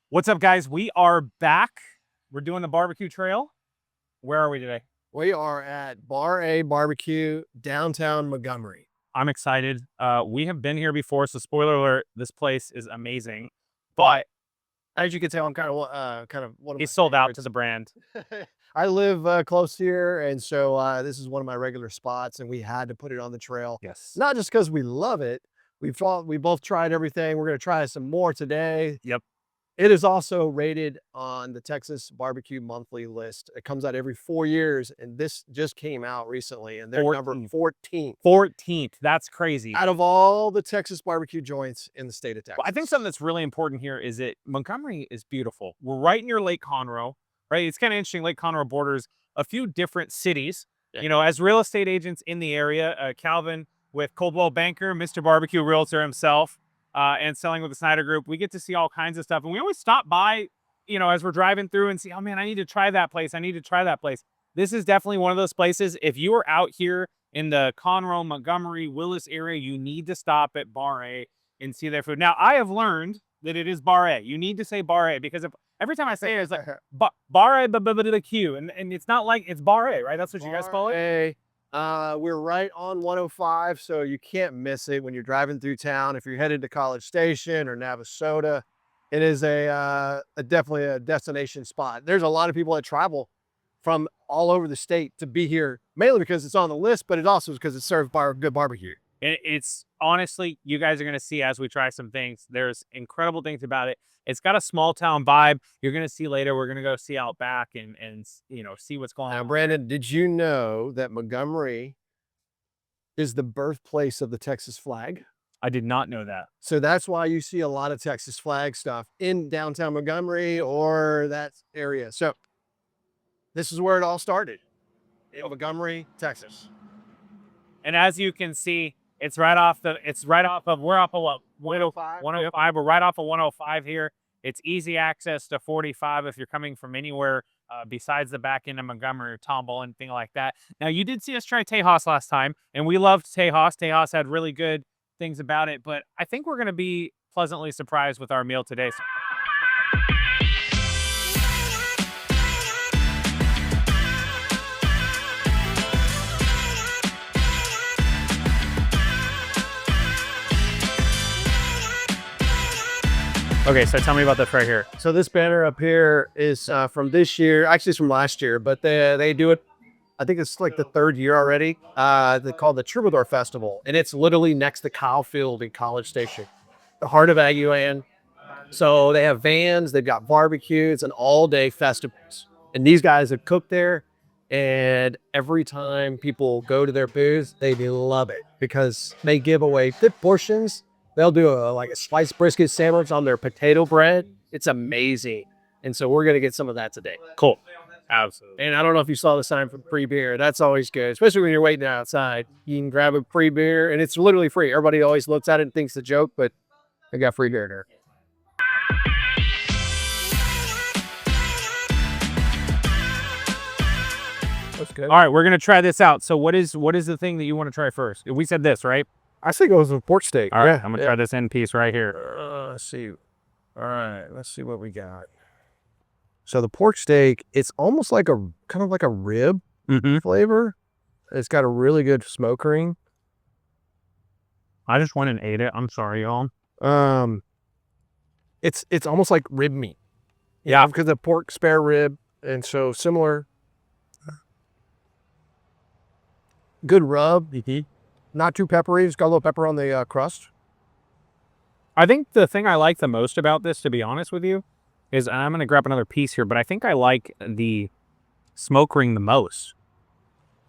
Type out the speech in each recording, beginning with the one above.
What's up, guys? We are back. We're doing the barbecue trail. Where are we today? We are at Bar-A-BBQ, downtown Montgomery. I'm excited. We have been here before, so spoiler alert, this place is amazing. But As you can tell, I'm kind of one of he's my sold out to favorites. the brand. I live close here, and so this is one of my regular spots, and we had to put it on the trail. Yes. Not just because we love it. We both tried everything. We're going to try some more today. Yep. It is also rated on the Texas Barbecue Monthly list. It comes out every 4 years, and this just came out recently, and they're number 14th. 14th. That's crazy. Out of all the Texas barbecue joints in the state of Texas. Well, I think something that's really important here is that Montgomery is beautiful. We're right near Lake Conroe, right? It's kind of interesting. Lake Conroe borders a few different cities. Yeah. You know, as real estate agents in the area, Calvin with Coldwell Banker, Mr. Barbecue Realtor himself, and selling with the Snyder Group, we get to see all kinds of stuff. And we always stop by, you know, as we're driving through and see, oh man, I need to try that place. I need to try that place. This is definitely one of those places. If you are out here in the Conroe, Montgomery, Willis area, you need to stop at Bar-A and see their food. Now, I have learned that it is Bar-A. You need to say Bar-A because if every time I say it, it's like Bar-A-BBQ, and it's not like it's Bar-A, right? That's what you guys call it. We're right on 105, so you can't miss it when you're driving through town. If you're headed to College Station or Navasota, it is definitely a destination spot. There's a lot of people that travel from all over the state to be here, mainly because it's on the list, but it also is because it serves good barbecue. It's honestly, you guys are going to see as we try some things. There's incredible things about it. It's got a small town vibe. You're going to see later. We're going to go see out back and you know, see what's going on. Now, Brandon, did you know that Montgomery is the birthplace of the Texas flag? I did not know that. So that's why you see a lot of Texas flag stuff in downtown Montgomery or that area. So this is where it all started, in Montgomery, Texas. And as you can see, we're off of what? 105. 105. We're right off of 105 here. It's easy access to 45 if you're coming from anywhere besides the back end of Montgomery or Tomball, anything like that. Now, you did see us try Tejas last time, and we loved Tejas. Tejas had really good things about it, but I think we're going to be pleasantly surprised with our meal today. Okay, so tell me about this right here. So this banner up here is from this year. Actually, it's from last year, but they do it. I think it's like the 3rd year already. They call the Troubadour Festival, and it's literally next to Kyle Field in College Station, the heart of Aggieland. So they have vans, they've got barbecue. It's an all-day festival, and these guys have cooked there. And every time people go to their booth, they love it because they give away thick portions. They'll do like a sliced brisket sandwich on their potato bread. It's amazing. And so we're going to get some of that today. Cool. Absolutely. And I don't know if you saw the sign for free beer. That's always good, especially when you're waiting outside. You can grab a free beer, and it's literally free. Everybody always looks at it and thinks it's a joke, but they got free beer there. That's good. All right, we're going to try this out. So what is the thing that you want to try first? We said this, right? I think it was a pork steak. All right, I'm going to try this end piece right here. Let's see. All right, let's see what we got. So the pork steak, it's almost like kind of like a rib flavor. It's got a really good smoke ring. I just went and ate it. I'm sorry, y'all. It's almost like rib meat. Yeah, because of pork spare rib, and so similar. Good rub. Not too peppery. It's got a little pepper on the crust. I think the thing I like the most about this, to be honest with you, is, and I'm going to grab another piece here, but I think I like the smoke ring the most.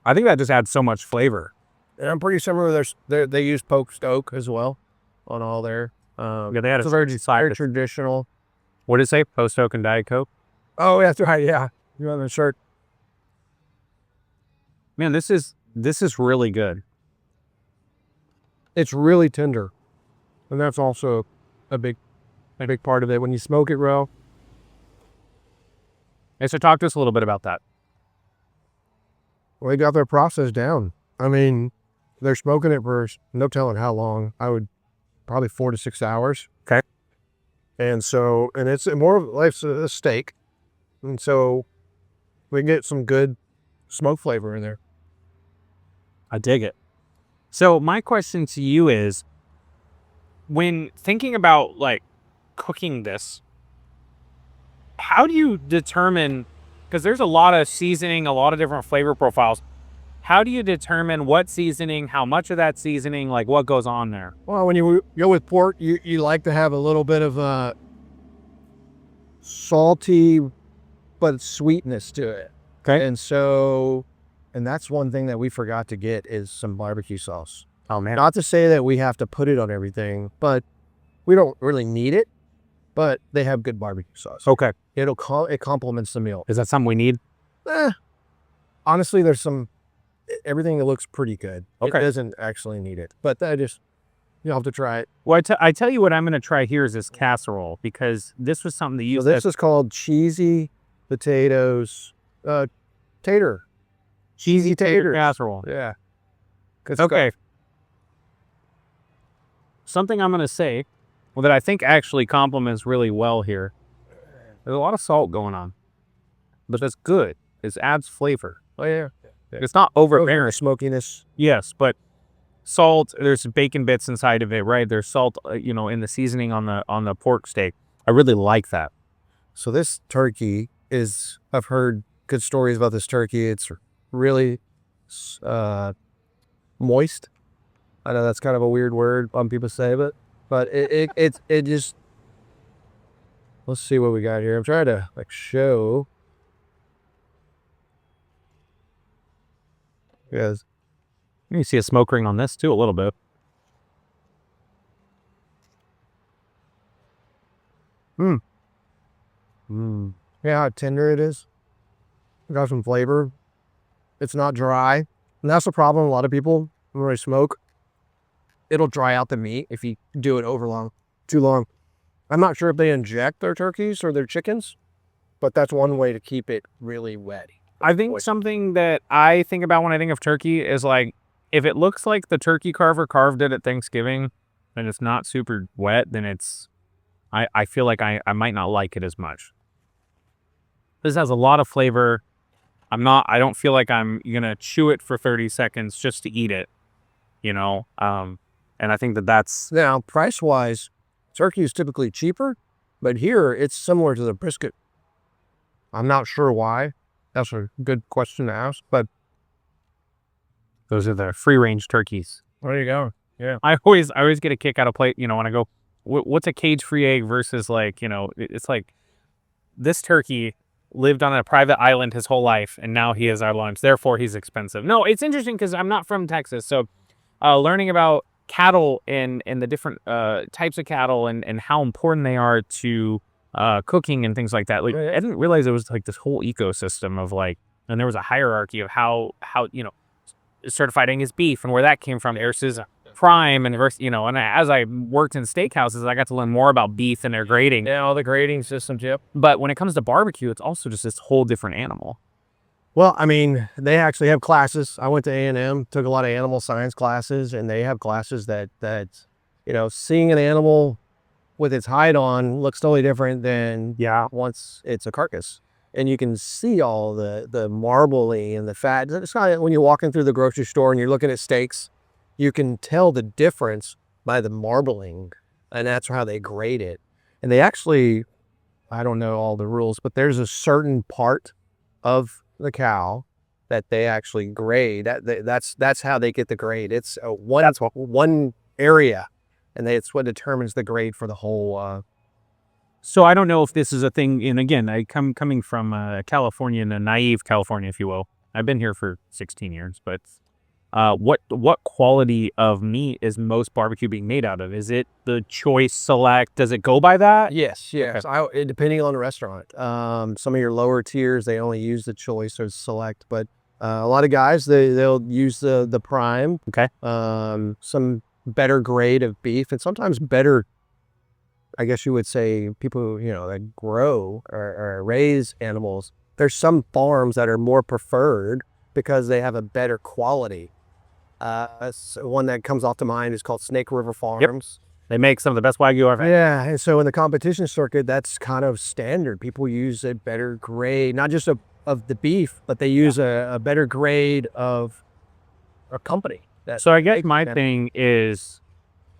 I think that just adds so much flavor. And I'm pretty similar. They use poached oak as well on all their. Yeah, they had it's very traditional. What did it say? Post oak and Diet Coke? Oh, that's right. Yeah. You have a shirt. Man, this is really good. It's really tender. And that's also a big part of it. When you smoke it well. Hey, so talk to us a little bit about that. Well, they got their process down. I mean, they're smoking it for no telling how long. I would probably 4 to 6 hours. Okay. And so, and it's more of life's a steak. And so we can get some good smoke flavor in there. I dig it. So my question to you is, when thinking about like cooking this, how do you determine, because there's a lot of seasoning, a lot of different flavor profiles. How do you determine what seasoning, how much of that seasoning, like what goes on there? Well, when you go with pork, you like to have a little bit of salty but sweetness to it. Okay. And so, and that's one thing that we forgot to get is some barbecue sauce. Oh man. Not to say that we have to put it on everything, but we don't really need it. But they have good barbecue sauce. Okay. It complements the meal. Is that something we need? Honestly, there's everything that looks pretty good. Okay. It doesn't actually need it, but you'll have to try it. Well, I tell you what I'm going to try here is this casserole, because this was something that you So this is called cheesy potatoes, cheesy taters. casserole. Yeah. Okay. Something I'm going to say, well, that I think actually complements really well here. There's a lot of salt going on, but that's good. It adds flavor. Oh yeah. It's not overbearing. Smokiness. Yes, but salt. There's bacon bits inside of it, right? There's salt, in the seasoning on the pork steak. I really like that. So this turkey is. I've heard good stories about this turkey. It's really moist. I know that's kind of a weird word people say, but it just. Let's see what we got here. I'm trying to show. Yes. You see a smoke ring on this too, a little bit. Yeah, how tender it is. It got some flavor. It's not dry. And that's the problem. A lot of people, when they smoke, it'll dry out the meat if you do it too long. I'm not sure if they inject their turkeys or their chickens, but that's one way to keep it really wet. I think something that I think about when I think of turkey is like, if it looks like the turkey carver carved it at Thanksgiving and it's not super wet, then I feel like I might not like it as much. This has a lot of flavor. I don't feel like I'm going to chew it for 30 seconds just to eat it, and I think that's... Now, price-wise, turkey is typically cheaper, but here it's similar to the brisket. I'm not sure why. That's a good question to ask, but those are the free-range turkeys. There you go. Yeah. I always get a kick out of when I go, what's a cage-free egg versus it's like this turkey lived on a private island his whole life, and now he is our lunch. Therefore, he's expensive. No, it's interesting because I'm not from Texas, so learning about cattle and the different types of cattle and how important they are to cooking and things like that. Like, I didn't realize it was like this whole ecosystem of and there was a hierarchy of how certified Angus beef and where that came from versus prime and and as I worked in steakhouses, I got to learn more about beef and their grading. Yeah, all the grading systems, yep. But when it comes to barbecue, it's also just this whole different animal. Well, I mean, they actually have classes. I went to A&M, took a lot of animal science classes, and they have classes that seeing an animal with its hide on looks totally different than once it's a carcass. And you can see all the marbling and the fat. It's kind of when you're walking through the grocery store and you're looking at steaks, you can tell the difference by the marbling, and that's how they grade it. And they actually, I don't know all the rules, but there's a certain part of the cow that they actually grade. That's how they get the grade. It's one area, and it's what determines the grade for the whole. So I don't know if this is a thing. And again, coming from California, a naive California, if you will. I've been here for 16 years, but what quality of meat is most barbecue being made out of? Is it the choice select? Does it go by that? Yes. Okay. Depending on the restaurant. Some of your lower tiers, they only use the choice or select, but a lot of guys, they'll use the prime. Okay. Some better grade of beef, and sometimes better, I guess you would say, people that grow or raise animals. There's some farms that are more preferred because they have a better quality. So one that comes off to mind is called Snake River Farms. They make some of the best Wagyu I've had. Yeah, and so in the competition circuit, that's kind of standard. People use a better grade, not just of the beef, but they use a better grade of a company. So I guess my thing is,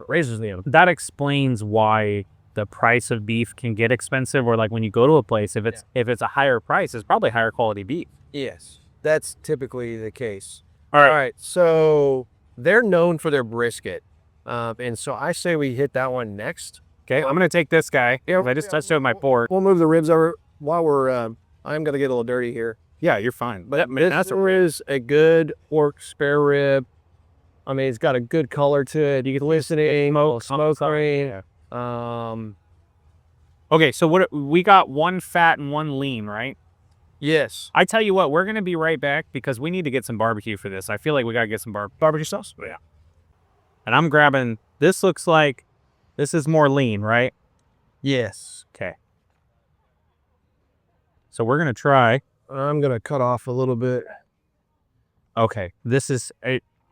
raises the that explains why the price of beef can get expensive, or like when you go to a place, if it's a higher price, it's probably higher quality beef. Yes, that's typically the case. All right. All right, so they're known for their brisket, and so I say we hit that one next. Okay, I'm gonna take this guy. Yeah, I just touched it with my fork. We'll move the ribs over while we're. I'm gonna get a little dirty here. Yeah, you're fine. But this is a good pork spare rib. I mean, it's got a good color to it. You can listen to smoke ring. Okay, so what we got, one fat and one lean, right? Yes. I tell you what, we're gonna be right back because we need to get some barbecue for this. I feel like we gotta get some barbecue sauce. Yeah. And I'm grabbing. This looks like this is more lean, right? Yes. Okay. So we're gonna try. I'm gonna cut off a little bit. Okay, this is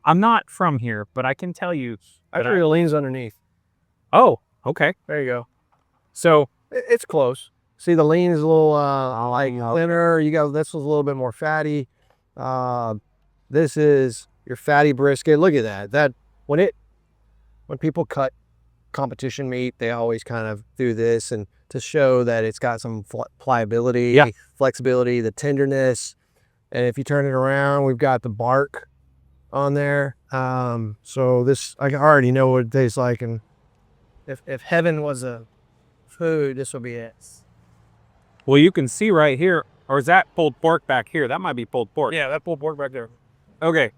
I'm not from here, but I can tell you. Actually, the lean's underneath. Oh, okay. There you go. So it's close. See, the lean is a little thinner. You got this was a little bit more fatty. This is your fatty brisket. Look at that. That when people cut competition meat, they always kind of do this and to show that it's got some pliability, flexibility, the tenderness. And if you turn it around, we've got the bark on there. So this, I already know what it tastes like. And if heaven was a food, this will be it. Well, you can see right here, or is that pulled pork back here? That might be pulled pork. Yeah, that pulled pork back there. Okay.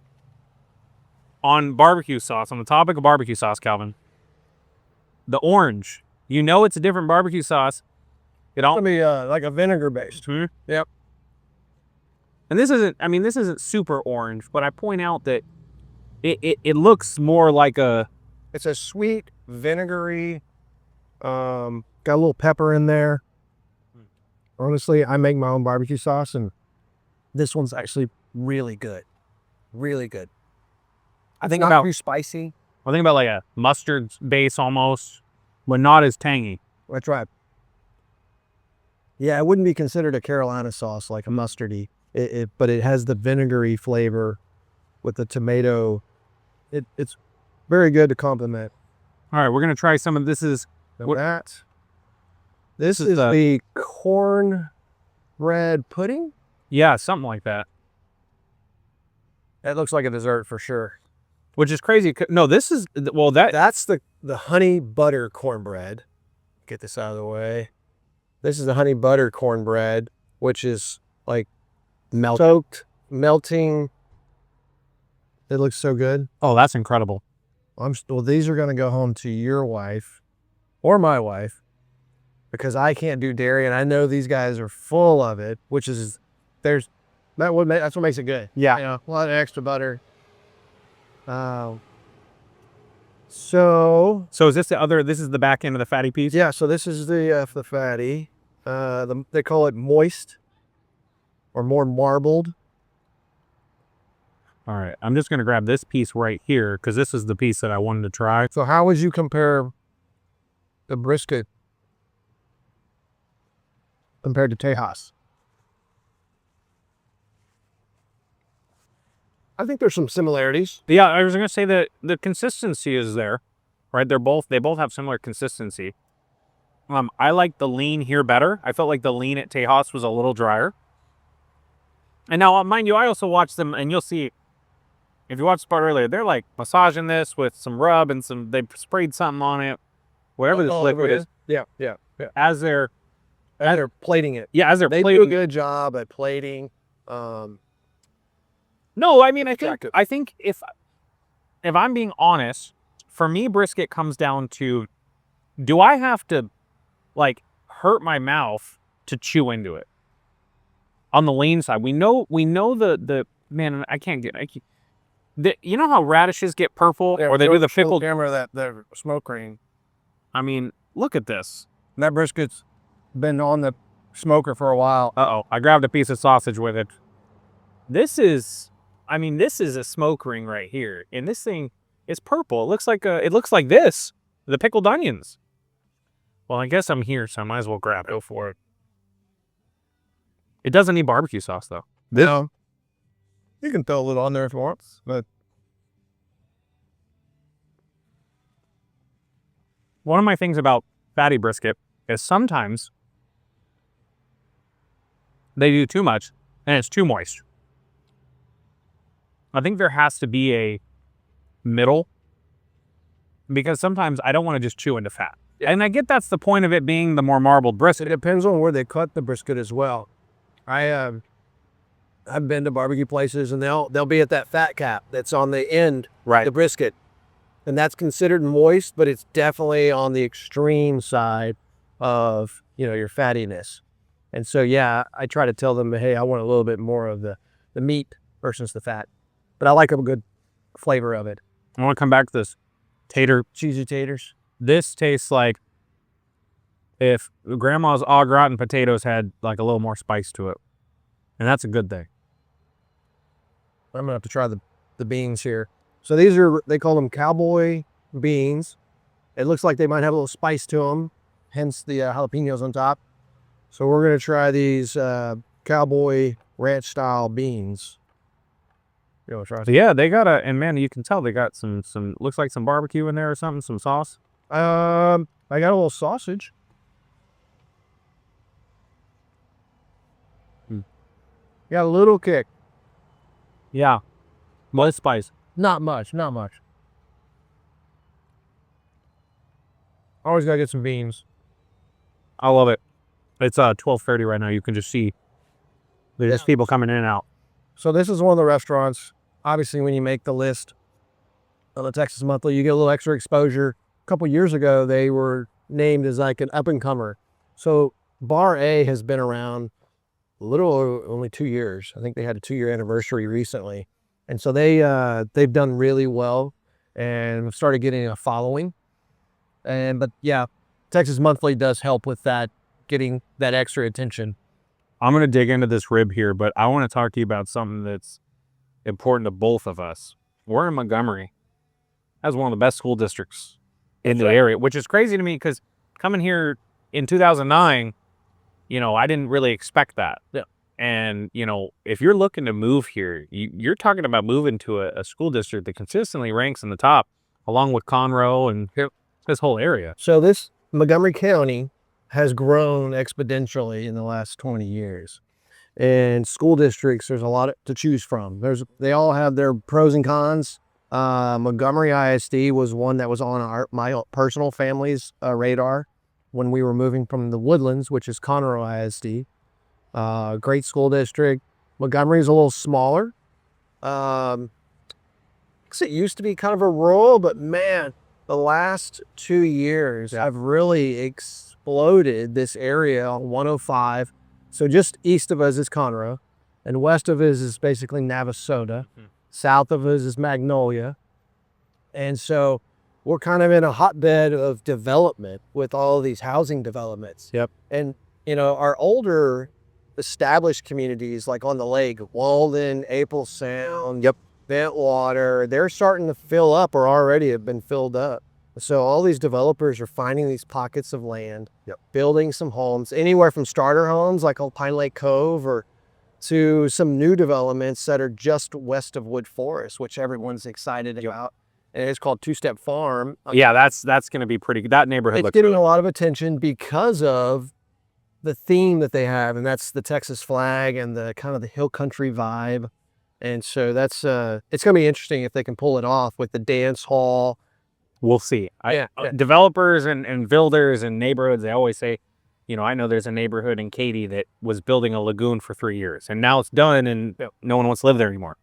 On barbecue sauce, on the topic of barbecue sauce, Calvin, the orange, you know it's a different barbecue sauce. It's gonna be like a vinegar based. Yep. And this isn't super orange, but I point out that it looks more like it's a sweet, vinegary, got a little pepper in there. Honestly, I make my own barbecue sauce, and this one's actually really good. Really good. I think not about too spicy. I think about like a mustard base almost, but not as tangy. That's right. Yeah, it wouldn't be considered a Carolina sauce like a mustardy, but it has the vinegary flavor with the tomato. It's very good to complement. All right, we're gonna try some of this. This is the cornbread pudding. Yeah, something like that. That looks like a dessert for sure. Which is crazy. No, this is, well, that's the honey butter cornbread. Get this out of the way. This is the honey butter cornbread, which is like melting. It looks so good. Oh, that's incredible. Well, these are going to go home to your wife or my wife because I can't do dairy, and I know these guys are full of it, that's what makes it good. Yeah. You know, a lot of extra butter. So is this this is the back end of the fatty piece? Yeah, so this is the fatty. They call it moist or more marbled. All right, I'm just going to grab this piece right here because this is the piece that I wanted to try. So how would you compare the brisket compared to Tejas? I think there's some similarities. Yeah, I was going to say that the consistency is there, right? They both have similar consistency. I like the lean here better. I felt like the lean at Tejas was a little drier. And now, mind you, I also watched them, and you'll see, if you watched the part earlier, they're like massaging this with some rub and they sprayed something on it, whatever this liquid is. Yeah. As they're plating it. Yeah, as they plating. Do a good job at plating. No, I mean, I think if I'm being honest, for me, brisket comes down to, do I have to like hurt my mouth to chew into it? On the lean side, we know the man. You know how radishes get purple, or they do the pickled camera that the smoke ring. I mean, look at this. That brisket's been on the smoker for a while. I grabbed a piece of sausage with it. This is a smoke ring right here, and this thing is purple. It looks like this. the pickled onions. Well, I guess I'm here, so I might as well grab it. Go for it. It doesn't need barbecue sauce, though. No. You can throw a little on there if you want, but One of my things about fatty brisket is sometimes they do too much and it's too moist. I think there has to be a middle, because sometimes I don't want to just chew into fat. And I get that's the point of it being the more marbled brisket. It depends on where they cut the brisket as well. I've been to barbecue places and they'll be at that fat cap that's on the end, Right. the brisket. And that's considered moist, but it's definitely on the extreme side of, your fattiness. And so, yeah, I try to tell them, hey, I want a little bit more of the meat versus the fat. But I like a good flavor of it. I want to come back to this Cheesy taters. This tastes like if grandma's au gratin potatoes had like a little more spice to it. And that's a good thing. I'm gonna have to try the beans here. So they call them cowboy beans. It looks like they might have a little spice to them, hence the jalapenos on top. So we're gonna try these cowboy ranch style beans. You want to try? So yeah, they got and man, you can tell they got some looks like some barbecue in there or something, some sauce. I got a little sausage. Got a little kick. Yeah. What spice? Not much. Always gotta get some beans. I love it. It's 12:30 right now. You can just see there's people coming in and out. So this is one of the restaurants. Obviously, when you make the list of the Texas Monthly, you get a little extra exposure. A couple years ago, they were named as like an up-and-comer. So Bar-A has been around only 2 years. I think they had a 2-year anniversary recently. And so they've done really well and started getting a following. But yeah, Texas Monthly does help with that, getting that extra attention. I'm going to dig into this rib here, but I want to talk to you about something that's important to both of us. We're in Montgomery. That's one of the best school districts in the area, which is crazy to me because coming here in 2009, I didn't really expect that. Yeah. And, if you're looking to move here, you're talking about moving to a school district that consistently ranks in the top, along with Conroe and this whole area. So this Montgomery County has grown exponentially in the last 20 years. And school districts, there's a lot to choose from. They all have their pros and cons. Montgomery ISD was one that was on my personal family's radar when we were moving from the Woodlands, which is Conroe ISD. Great school district. Montgomery is a little smaller. It used to be kind of a rural, but man, the last 2 years, I've really exploded this area on 105. So just east of us is Conroe, and west of us is basically Navasota. South of us is Magnolia. And so we're kind of in a hotbed of development with all of these housing developments. Yep. And, our older established communities like on the lake, Walden, April Sound, Bentwater, they're starting to fill up or already have been filled up. So all these developers are finding these pockets of land, building some homes, anywhere from starter homes like old Pine Lake Cove or to some new developments that are just west of Wood Forest, which everyone's excited about. And it's called Two Step Farm. Yeah, that's going to be pretty good. That neighborhood looks getting good. a lot of attention because of the theme that they have, and that's the Texas flag and the kind of the hill country vibe. And so that's it's going to be interesting if they can pull it off with the dance hall. We'll see. Developers and builders and neighborhoods, they always say, I know there's a neighborhood in Katy that was building a lagoon for 3 years, and now it's done, and no one wants to live there anymore.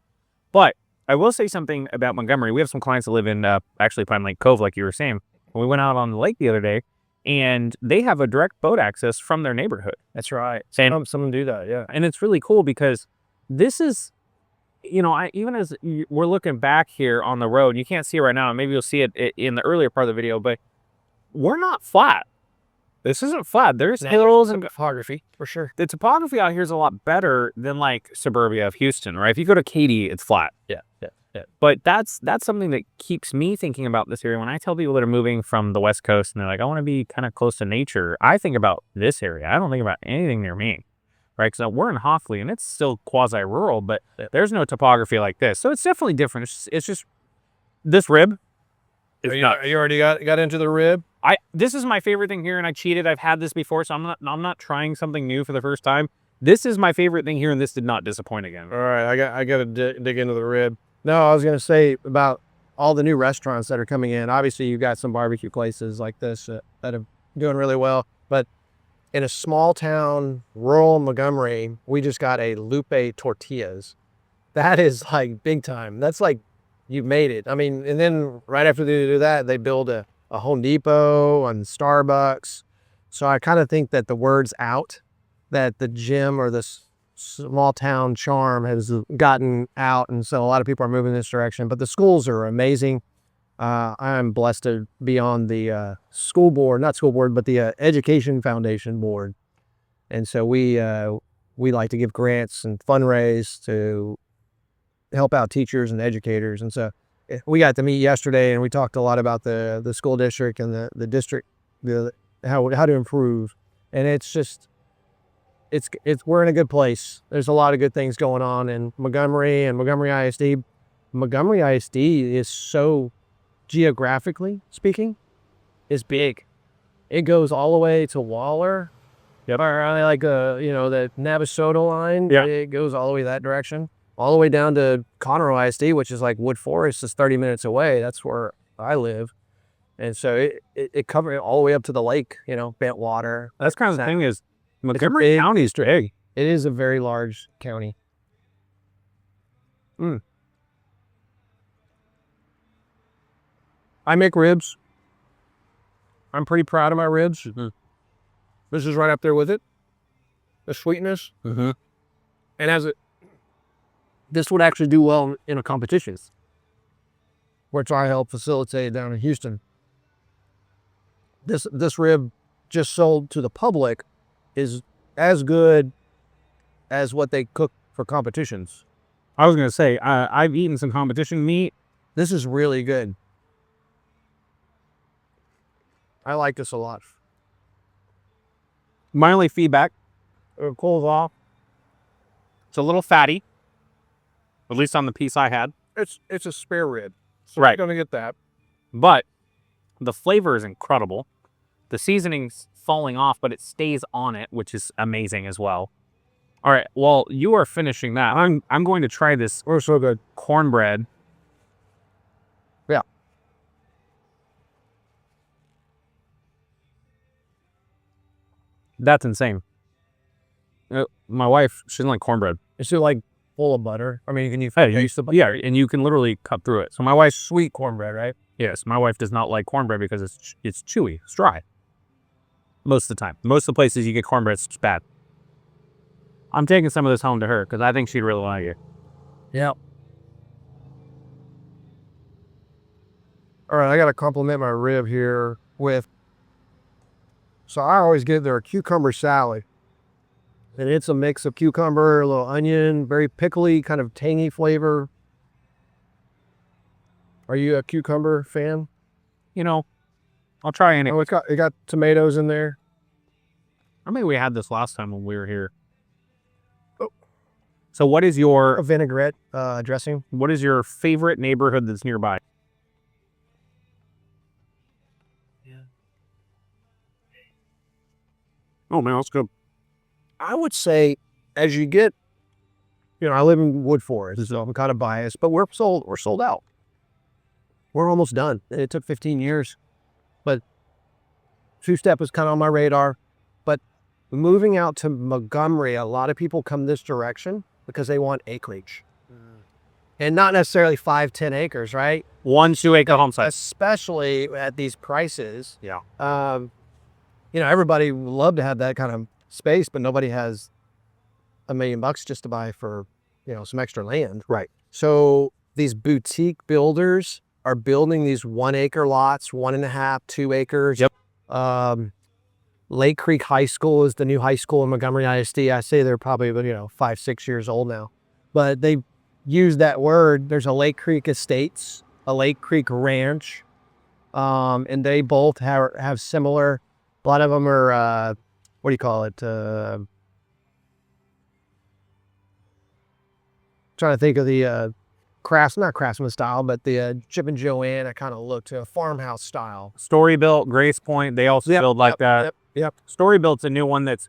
But I will say something about Montgomery. We have some clients that live in actually Pine Lake Cove, like you were saying. We went out on the lake the other day, and they have a direct boat access from their neighborhood. That's right. And Some do that, yeah. And it's really cool because this is, even as we're looking back here on the road, you can't see it right now, and maybe you'll see it in the earlier part of the video, but we're not flat. This isn't flat. There's hills and topography, for sure. The topography out here is a lot better than like suburbia of Houston, right? If you go to Katy, it's flat. Yeah. But that's something that keeps me thinking about this area. When I tell people that are moving from the West Coast and they're like, I want to be kind of close to nature, I think about this area. I don't think about anything near me, right? Because we're in Hockley and it's still quasi-rural, but there's no topography like this. So it's definitely different. It's just this rib is you nuts. already got into the rib? This is my favorite thing here, and I cheated. I've had this before, so I'm not trying something new for the first time. This is my favorite thing here, and this did not disappoint again. All right, I got to dig into the rib. No, I was going to say about all the new restaurants that are coming in. Obviously, you've got some barbecue places like this that are doing really well. But in a small town, rural Montgomery, we just got a Lupe Tortillas. That is like big time. That's like you've made it. I mean, and then right after they do that, they build a Home Depot and Starbucks. So I kind of think that the word's out that the gym or this small town charm has gotten out, and so a lot of people are moving this direction. But the schools are amazing. I'm blessed to be on the school board, not school board, but the Education Foundation board, and so we like to give grants and fundraise to help out teachers and educators. And so we got to meet yesterday, and we talked a lot about the school district and the district, how to improve, and it's just. We're in a good place. There's a lot of good things going on in Montgomery and Montgomery ISD. Montgomery ISD is so, geographically speaking, is big. It goes all the way to Waller. Yep. Or like the Navasota line. Yeah. It goes all the way that direction. All the way down to Conroe ISD, which is like Wood Forest, is 30 minutes away. That's where I live. And so it covers it all the way up to the lake, Bentwater. That's kind of the thing is, Montgomery County is big. It is a very large county. I make ribs. I'm pretty proud of my ribs. Mm-hmm. This is right up there with it. The sweetness. Mm-hmm. And this would actually do well in a competition, which I help facilitate down in Houston. This rib just sold to the public is as good as what they cook for competitions. I was going to say, I've eaten some competition meat. This is really good. I like this a lot. My only feedback, It cools off. it's a little fatty, at least on the piece I had. It's a spare rib. So Right. You're going to get that. But the flavor is incredible. The seasoning's falling off, but it stays on it, which is amazing as well. All right, while you are finishing that, I'm going to try this So good. cornbread. Yeah. That's insane. My wife, she doesn't like cornbread. It's just like full of butter. I mean, can you Hey, taste the butter? yeah, and you can literally cut through it. So my wife, Sweet cornbread, right? yes, my wife does not like cornbread because it's chewy, it's dry. Most of the time. Most of the places you get cornbread, it's bad. I'm taking some of this home to her because I think she'd really like it. Yeah. All right, I got to compliment my rib here with. So I always get their cucumber salad. And it's a mix of cucumber, a little onion, very pickly, kind of tangy flavor. Are you a cucumber fan? I'll try any. Oh, it got tomatoes in there. I mean, we had this last time when we were here. Oh. So what is A your vinaigrette dressing. favorite neighborhood that's nearby? Oh man, that's good. I would say as you get, I live in Wood Forest, so I'm kind of biased, but we're sold out. We're almost done. It took 15 years, but two-step was kind of on my radar. But moving out to Montgomery, a lot of people come this direction because they want acreage. And not necessarily 5-10 acres, right? 1-2 acre home site. Especially at these prices. Yeah. Everybody would love to have that kind of space, but nobody has $1 million just to buy for, some extra land. Right. So these boutique builders are building these 1 acre lots, 1.5, 2 acres. Yep. Lake Creek High School is the new high school in Montgomery ISD. I say they're probably, 5-6 years old now, but they use that word, there's a Lake Creek Estates, a Lake Creek Ranch, and they both have similar. A lot of them are what do you call it? Trying to think of the not craftsman style, but the Chip and Joanna kind of look to a farmhouse style. Story built, Grace Point, they also build like that. Yep. Story built's a new one that's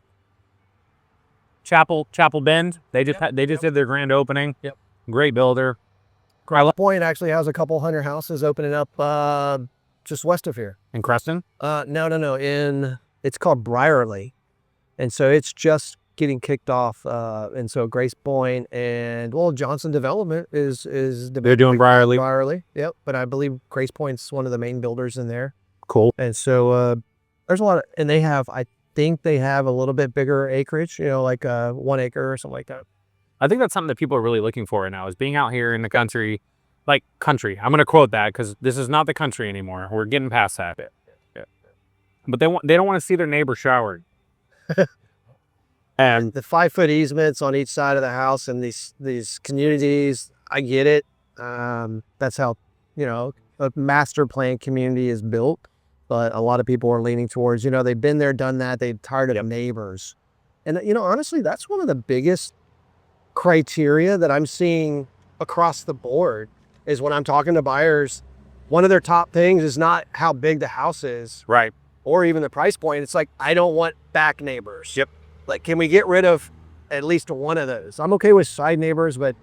Chapel Bend. They just did their grand opening. Yep. Great builder. Point actually has a couple hundred houses opening up just west of here. In Creston? No. It's called Briarley, and so it's just getting kicked off. And so Grace Point and Johnson Development is They're doing Briarley. Briarley, yep. But I believe Grace Point's one of the main builders in there. Cool. And so there's a lot of, and I think they have a little bit bigger acreage, like 1 acre or something like that. I think that's something that people are really looking for now, is being out here in the country, like country. I'm going to quote that because this is not the country anymore. We're getting past that. Yeah. But they don't want to see their neighbor showering. And the 5-foot easements on each side of the house and these communities, I get it. That's how, a master plan community is built. But a lot of people are leaning towards, they've been there, done that. They're tired of neighbors. And, honestly, that's one of the biggest criteria that I'm seeing across the board is when I'm talking to buyers, one of their top things is not how big the house is. Right. Or even the price point. It's like, I don't want back neighbors. Yep. Like, can we get rid of at least one of those? I'm okay with side neighbors, but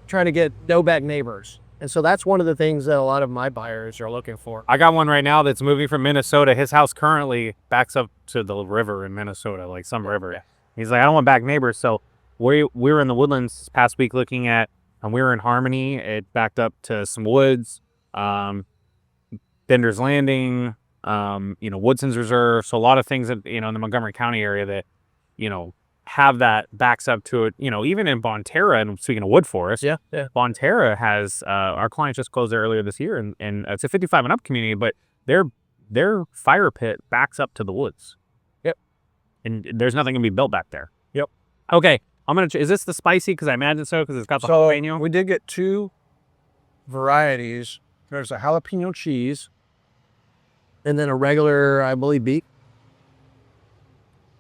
trying to get no back neighbors. And so that's one of the things that a lot of my buyers are looking for. I got one right now that's moving from Minnesota. His house currently backs up to the river in Minnesota, like some river. Yeah. He's like, I don't want back neighbors. So we were in the Woodlands this past week looking at, and we were in Harmony. It backed up to some woods, Bender's Landing, Woodson's Reserve. So a lot of things that, in the Montgomery County area that, have that backs up to it, even in Bonterra, and speaking of wood forest, Bonterra has, our client just closed there earlier this year, and it's a 55 and up community, but their fire pit backs up to the woods. Yep. And there's nothing gonna be built back there. Yep. Okay. is this the spicy? Cause I imagine so, cause it's got the jalapeno. We did get 2 varieties. There's a jalapeno cheese. And then a regular, I believe, beef.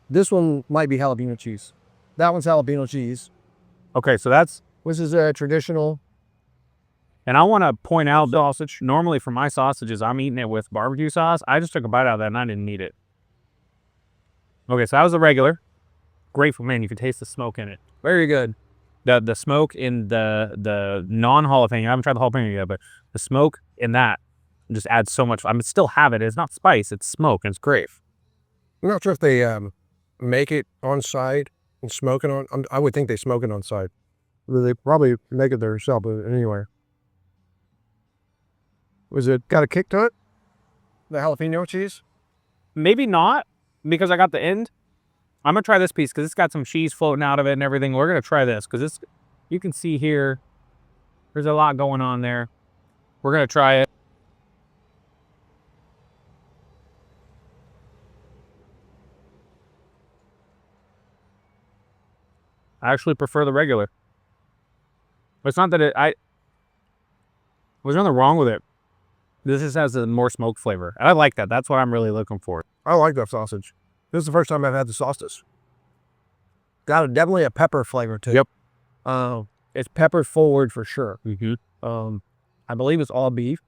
This one might be jalapeno cheese. That one's jalapeno cheese. Okay. So This is a traditional. and I want to point out sausage. Normally for my sausages, I'm eating it with barbecue sauce. I just took a bite out of that and I didn't need it. Okay. So that was the regular. Grateful, man. You can taste the smoke in it. Very good. The smoke in the non-jalapeno. I haven't tried the jalapeno yet, but the smoke in that just adds so much. I mean, still have it. It's not spice. It's smoke, and it's great. I'm not sure if they make it on site and smoke it on. I would think they smoke it on site. They probably make it themselves, but anyway. Was it got a kick to it? The jalapeno cheese? Maybe not, because I got the end. I'm gonna try this piece because it's got some cheese floating out of it and everything. We're gonna try this because you can see here, there's a lot going on there. We're gonna try it. I actually prefer the regular. But it's not that there's nothing wrong with it. This just has a more smoke flavor. And I like that. That's what I'm really looking for. I like that sausage. This is the first time I've had the sausage. Got definitely a pepper flavor to it. Yep. It's pepper forward for sure. Mm-hmm. I believe it's all beef.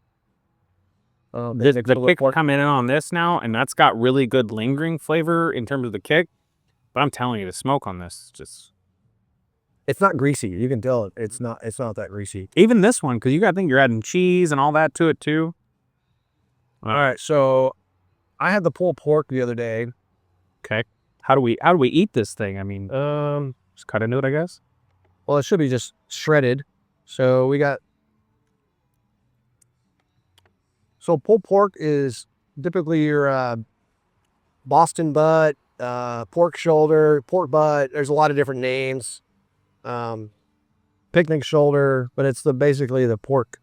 The kick coming in on this now, and that's got really good lingering flavor in terms of the kick. But I'm telling you, the smoke on this just... It's not greasy. You can tell it. It's not that greasy. Even this one, because you got to think you're adding cheese and all that to it too. All right, so I had the pulled pork the other day. Okay. How do we eat this thing? I mean, just cut into it, I guess. Well, it should be just shredded. So we got. So pulled pork is typically your Boston butt, pork shoulder, pork butt. There's a lot of different names. Picnic shoulder, but it's basically the pork.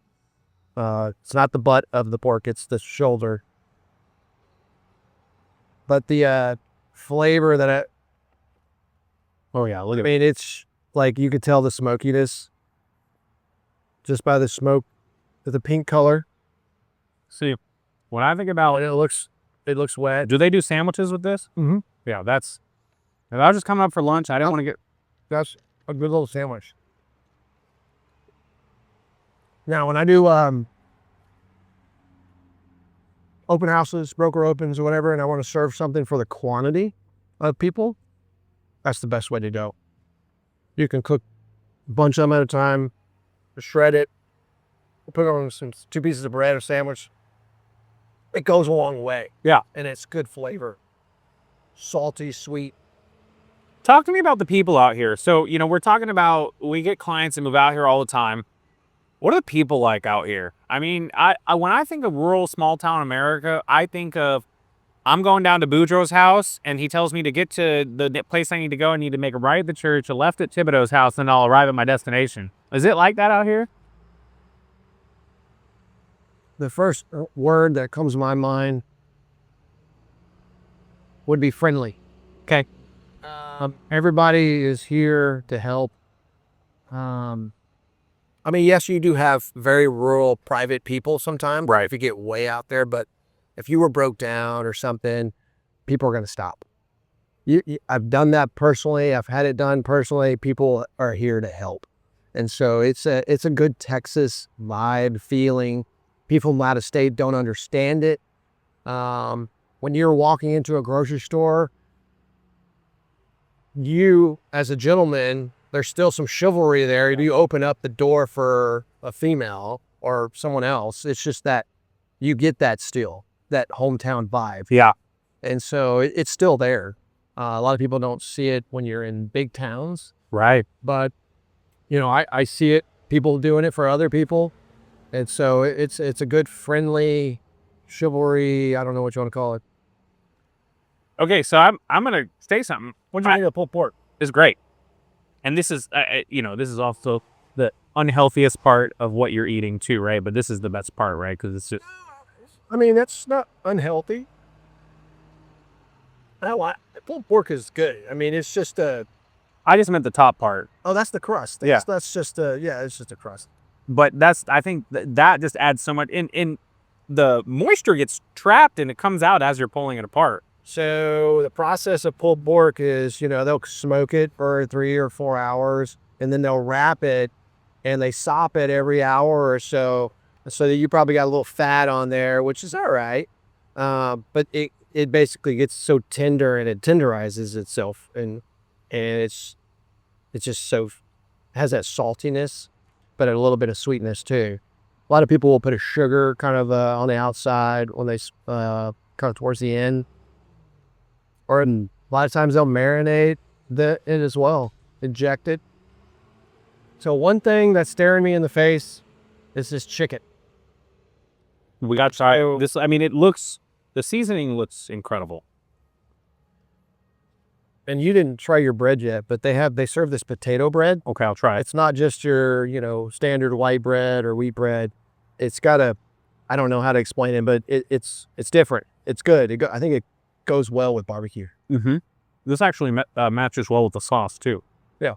It's not the butt of the pork, it's the shoulder. But the flavor that oh yeah, look at I mean, it's like you could tell the smokiness. just by the smoke, the pink color. See, when I think about, It looks wet. do they do sandwiches with this? Mm-hmm. Yeah, if I was just coming up for lunch, I didn't want to get. That's a good little sandwich. Now, when I do open houses, broker opens, or whatever, and I want to serve something for the quantity of people, that's the best way to go. You can cook a bunch of them at a time, shred it, put it on some 2 pieces of bread or sandwich. It goes a long way. Yeah. And it's good flavor. Salty, sweet. Talk to me about the people out here. So, we're talking about, we get clients that move out here all the time. What are the people like out here? I mean, when I think of rural, small town America, I think of, I'm going down to Boudreaux's house, and he tells me to get to the place I need to go. I need to make a right at the church, a left at Thibodeau's house, and I'll arrive at my destination. Is it like that out here? The first word that comes to my mind would be friendly. Okay. Everybody is here to help. I mean, yes, you do have very rural, private people sometimes. Right. If you get way out there, but if you were broke down or something, people are going to stop. I've done that personally. I've had it done personally. People are here to help. And so it's a good Texas vibe feeling. People from out of state don't understand it. When you're walking into a grocery store, you, as a gentleman, there's still some chivalry there. You open up the door for a female or someone else. It's just that you get that still, that hometown vibe. Yeah. And so it's still there. A lot of people don't see it when you're in big towns. Right. But, I see it, people doing it for other people. And so it's a good, friendly chivalry. I don't know what you want to call it. Okay, so I'm gonna say something. What do you think of pulled pork? It's great, and this is this is also the unhealthiest part of what you're eating too, right? But this is the best part, right? Because it's just. I mean, that's not unhealthy. Pulled pork is good. I mean, it's just I just meant the top part. Oh, that's the crust. Yeah. That's just it's just a crust. But I think that just adds so much. In the moisture gets trapped and it comes out as you're pulling it apart. So the process of pulled pork is, they'll smoke it for 3 or 4 hours, and then they'll wrap it, and they sop it every hour or so that you probably got a little fat on there, which is all right. But it basically gets so tender, and it tenderizes itself, and it's just so has that saltiness, but a little bit of sweetness too. A lot of people will put a sugar kind of on the outside when they kind of towards the end. Or a lot of times they'll marinate it as well, inject it. So one thing that's staring me in the face is this chicken. We got to try this. I mean, the seasoning looks incredible. And you didn't try your bread yet, but they serve this potato bread. Okay, I'll try it. It's not just your, standard white bread or wheat bread. It's got I don't know how to explain it, but it's different. It's good. I think it goes well with barbecue. Mm-hmm. This actually matches well with the sauce too. Yeah.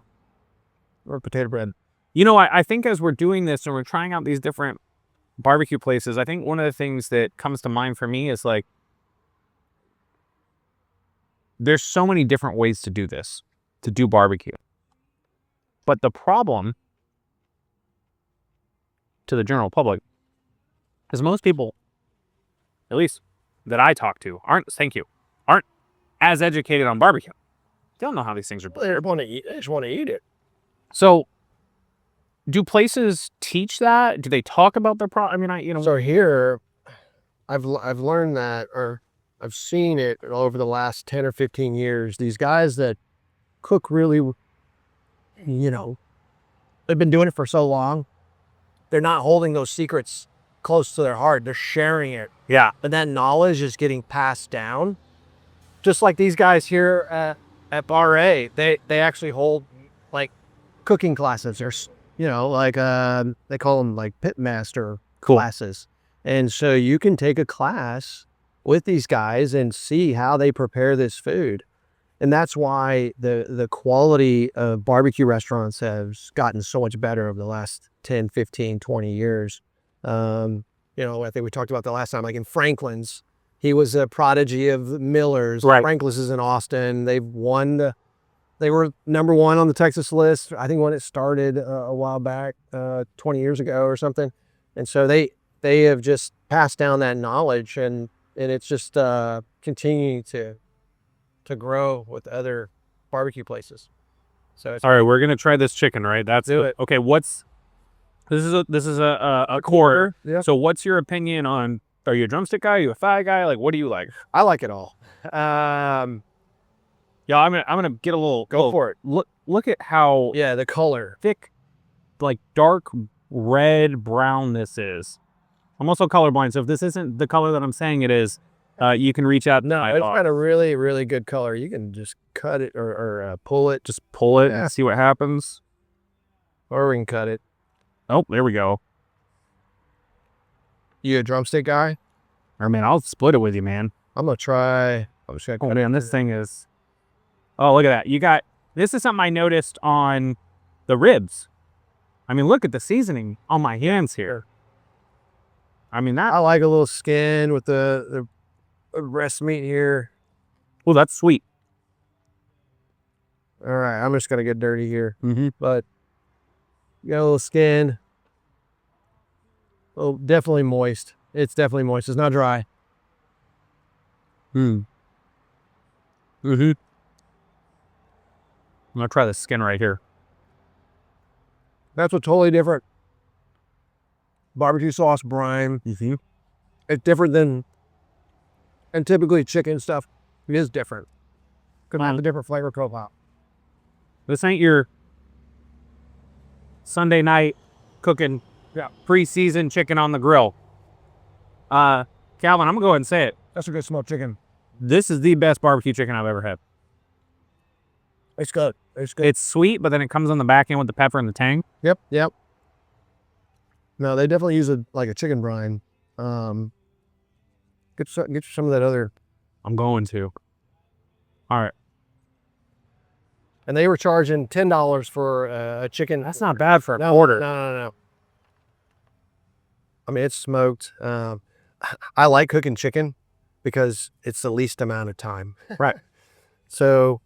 Or potato bread. I think as we're doing this and we're trying out these different barbecue places, I think one of the things that comes to mind for me is like, there's so many different ways to do this, to do barbecue. But the problem to the general public is most people, at least that I talk to, aren't as educated on barbecue. They don't know how these things are Well, they just want to eat it. So, do places teach that? Do they talk about their I mean, So here, I've learned that, or I've seen it over the last 10 or 15 years. These guys that cook really, they've been doing it for so long. They're not holding those secrets close to their heart. They're sharing it. Yeah. But that knowledge is getting passed down. Just like these guys here at Bar-A, they actually hold like cooking classes. There's, they call them like pit master classes. And so you can take a class with these guys and see how they prepare this food. And that's why the quality of barbecue restaurants has gotten so much better over the last 10, 15, 20 years. You know, I think we talked about the last time, like in Franklin's, he was a prodigy of Miller's. Right. Franklin's is in Austin. They've won they were number one on the Texas list, I think, when it started a while back, 20 years ago or something. And so they have just passed down that knowledge, and it's just continuing to grow with other barbecue places. So it's All right, we're gonna try this chicken, right? That's Do it. Okay, this is a quarter. Yeah. So what's your opinion on? Are you a drumstick guy? Are you a thigh guy? Like, what do you like? I like it all. Yeah, I'm gonna get a little. Go for it. Look at how Yeah, the color. thick, like dark red brown this is. I'm also colorblind, so if this isn't the color that I'm saying it is, you can reach out. No, it's got a really, really good color. You can just cut it or pull it, just pull it Yeah. and see what happens. or we can cut it. Oh, there we go. You a drumstick guy? Or man, I'll split it with you, man. I'm gonna try. I'm just gonna Oh cut man, it. this thing is. Oh, look at that! You got this is something I noticed on the ribs. I mean, look at the seasoning on my hands here. I mean that. I like a little skin with the breast meat here. Oh, that's sweet. All right, I'm just gonna get dirty here, Mm-hmm. but you got a little skin. Oh, definitely moist. It's definitely moist. It's not dry. Mm-hmm. I'm gonna try the skin right here. That's what's totally different. Barbecue sauce brine. Mm-hmm. It's different than, and typically chicken stuff. It is different. Could have a different flavor profile. This ain't your Sunday night cooking pre-season chicken on the grill. Calvin, I'm gonna go ahead and say it. That's a good smoked chicken. This is the best barbecue chicken I've ever had. It's good. It's good. It's sweet, but then it comes on the back end with the pepper and the tang. Yep. No, they definitely use like a chicken brine. Get some of that other. I'm going to. All right. And they were charging $10 for a chicken. That's not bad for a No, quarter. No. I mean, it's smoked. I like cooking chicken because it's the least amount of time. Right. So,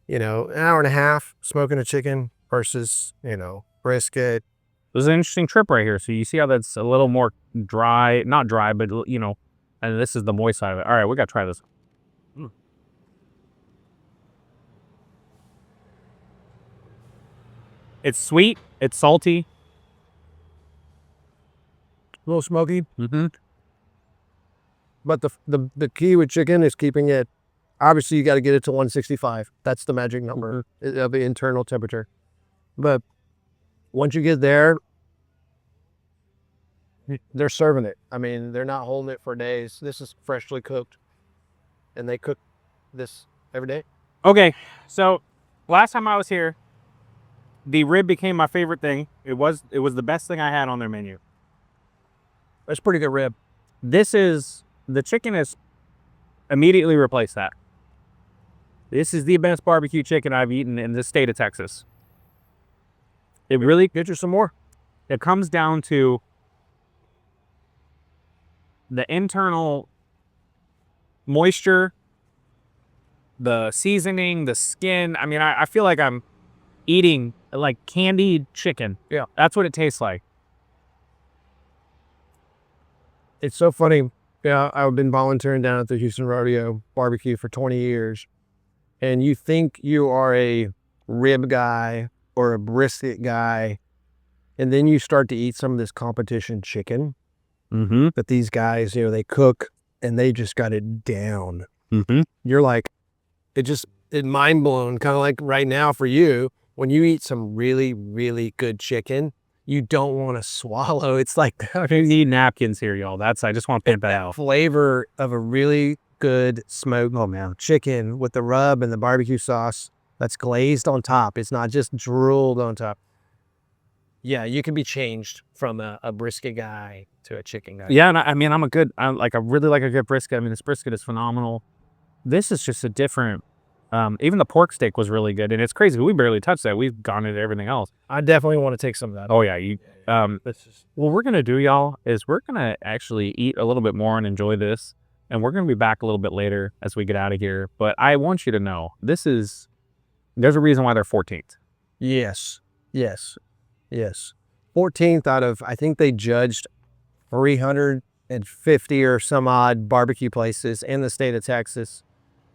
an hour and a half smoking a chicken versus, brisket. This is an interesting trip right here. So you see how that's a little more dry, not dry, but and this is the moist side of it. All right, we got to try this. It's sweet. It's salty. A little smoky. Mm-hmm. But the key with chicken is keeping it, obviously you got to get it to 165. That's the magic number of the internal temperature. But once you get there, they're serving it. I mean, they're not holding it for days. This is freshly cooked, and they cook this every day. Okay, so last time I was here, the rib became my favorite thing. It was the best thing I had on their menu. That's pretty good rib. The chicken has immediately replaced that. This is the best barbecue chicken I've eaten in the state of Texas. It really Get you some more. It comes down to the internal moisture, the seasoning, the skin. I mean, I feel like I'm eating like candied chicken. Yeah. That's what it tastes like. It's so funny. Yeah, I've been volunteering down at the Houston Rodeo Barbecue for 20 years. And you think you are a rib guy or a brisket guy, and then you start to eat some of this competition chicken Mm-hmm. that these guys, they cook and they just got it down. Mm-hmm. You're like, it mind blown, kind of like right now for you, when you eat some really, really good chicken, you don't want to swallow. It's like You need napkins here, y'all. I just want to pimp that out. flavor of a really good smoked chicken with the rub and the barbecue sauce that's glazed on top. It's not just drooled on top. Yeah, you can be changed from a brisket guy to a chicken guy. Yeah, and I mean, I really like a good brisket. I mean, this brisket is phenomenal. This is just a different Even the pork steak was really good, and it's crazy. We barely touched that. We've gone into everything else. I definitely want to take some of that. Oh yeah, what we're gonna do, y'all, is we're gonna actually eat a little bit more and enjoy this, and we're gonna be back a little bit later as we get out of here. But I want you to know there's a reason why they're 14th. Yes. 14th out of, I think they judged 350 or some odd barbecue places in the state of Texas.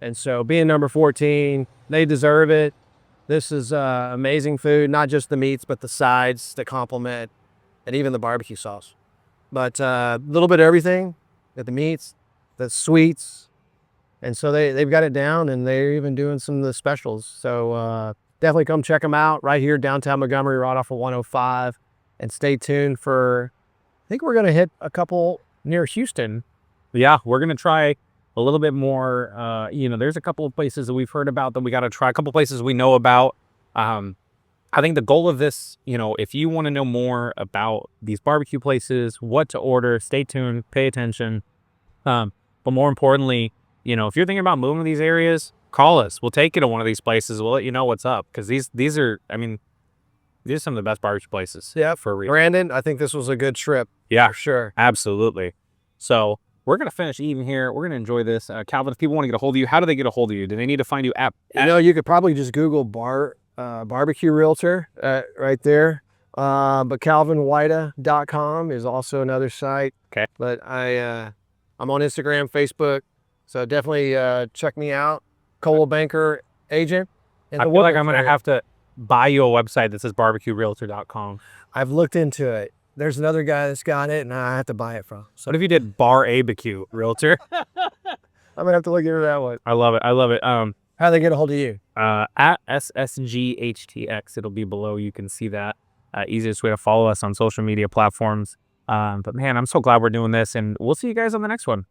And so being number 14, they deserve it. This is amazing food, not just the meats, but the sides, the complement, and even the barbecue sauce. But a little bit of everything, got the meats, the sweets. And so they've got it down, and they're even doing some of the specials. So definitely come check them out right here downtown Montgomery, right off of 105. And stay tuned for, I think we're going to hit a couple near Houston. Yeah, we're gonna try a little bit more. There's a couple of places that we've heard about that we got to try. A couple places we know about. I think the goal of this, if you want to know more about these barbecue places, what to order, stay tuned, pay attention. But more importantly, if you're thinking about moving to these areas, call us. We'll take you to one of these places. We'll let you know what's up, because these are some of the best barbecue places. Yeah, for real. Brandon, I think this was a good trip. Yeah, for sure. Absolutely. So we're going to finish eating here. We're going to enjoy this. Calvin, if people want to get a hold of you, how do they get a hold of you? Do they need to find you at? You could probably just Google barbecue realtor right there. But calvinwida.com is also another site. Okay. But I'm on Instagram, Facebook. So definitely check me out. Coldwell Banker agent. I feel like I'm going to have to buy you a website that says barbecuerealtor.com. I've looked into it. There's another guy that's got it, and I have to buy it from. So what if you did Bar-A-BBQ Realtor? I'm gonna have to look into that one. I love it. How do they get a hold of you? At SSGHTX. It'll be below. You can see that. Easiest way to follow us on social media platforms. But man, I'm so glad we're doing this, and we'll see you guys on the next one.